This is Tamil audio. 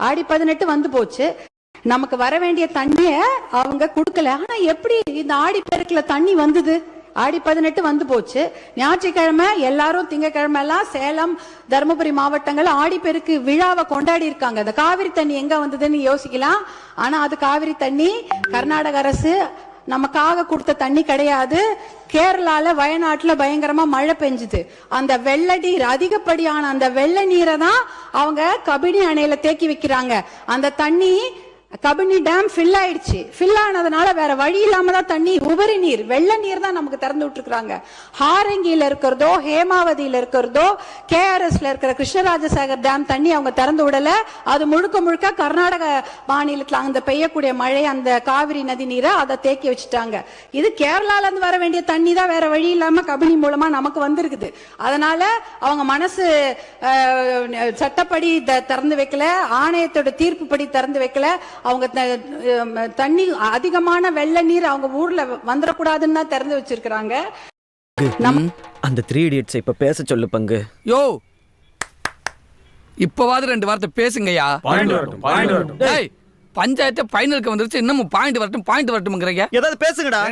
ஆடி 18 வந்து போச்சு, நமக்கு வர வேண்டிய தண்ணிய அவங்க கொடுக்கல. ஆனா எப்படி இந்த ஆடி பெருக்குல தண்ணி வந்தது? ஆடி 18 வந்து போச்சு, ஞாயிற்றுக்கிழமை எல்லாரும் திங்கக்கிழமை எல்லாம் சேலம் தருமபுரி மாவட்டங்கள் ஆடிப்பெருக்கு விழாவை கொண்டாடி இருக்காங்க. அந்த காவிரி தண்ணி எங்க வந்ததுன்னு யோசிக்கலாம். ஆனா அது காவிரி தண்ணி கர்நாடக அரசு நமக்காக கொடுத்த தண்ணி கிடையாது. கேரளால வயநாட்டுல பயங்கரமா மழை பெஞ்சுது. அந்த வெள்ள நீர், அதிகப்படியான அந்த வெள்ள நீரை தான் அவங்க கபினி அணையில தேக்கி வைக்கிறாங்க. அந்த தண்ணி கபினி டேம் ஃபில் ஆயிடுச்சு. ஃபில் ஆனதுனால வேற வழி இல்லாம தான் தண்ணி, உபரி நீர், வெள்ள நீர் தான் நமக்கு திறந்து விட்டுருக்காங்க. ஹாரங்கியில இருக்கிறதோ, ஹேமாவதியில இருக்கிறதோ, கேஆர்எஸ்ல இருக்கிற கிருஷ்ணராஜசாகர் டேம் தண்ணி அவங்க திறந்து விடல. அது முழுக்க முழுக்க கர்நாடக மாநிலத்தில் அந்த பெய்யக்கூடிய மழை, அந்த காவிரி நதி நீரை அதை தேக்கி வச்சுட்டாங்க. இது கேரளால இருந்து வர வேண்டிய தண்ணி தான் வேற வழி இல்லாம கபினி மூலமா நமக்கு வந்திருக்குது. அதனால அவங்க மனசு சட்டப்படி திறந்து வைக்கல, ஆணையத்தோட தீர்ப்பு படி திறந்து வைக்கல. அவங்க தண்ணி அதிகமான வெள்ள நீர் அவங்க ஊர்ல வந்துடக்கூடாதுன்னு தான் திறந்து வச்சிருக்காங்க. அந்த 3 idiots இப்ப பேச சொல்லு பங்கு. யோ இப்பவாது 2 வார்த்தை பேசுங்கய்யா. பஞ்சாயத்து பைனலுக்கு வந்துருச்சு, இன்னமும் பாயிண்ட் வரட்டும் பாயிண்ட் வரட்டும்ங்கறீங்க. ஏதாவது பேசுங்கடா.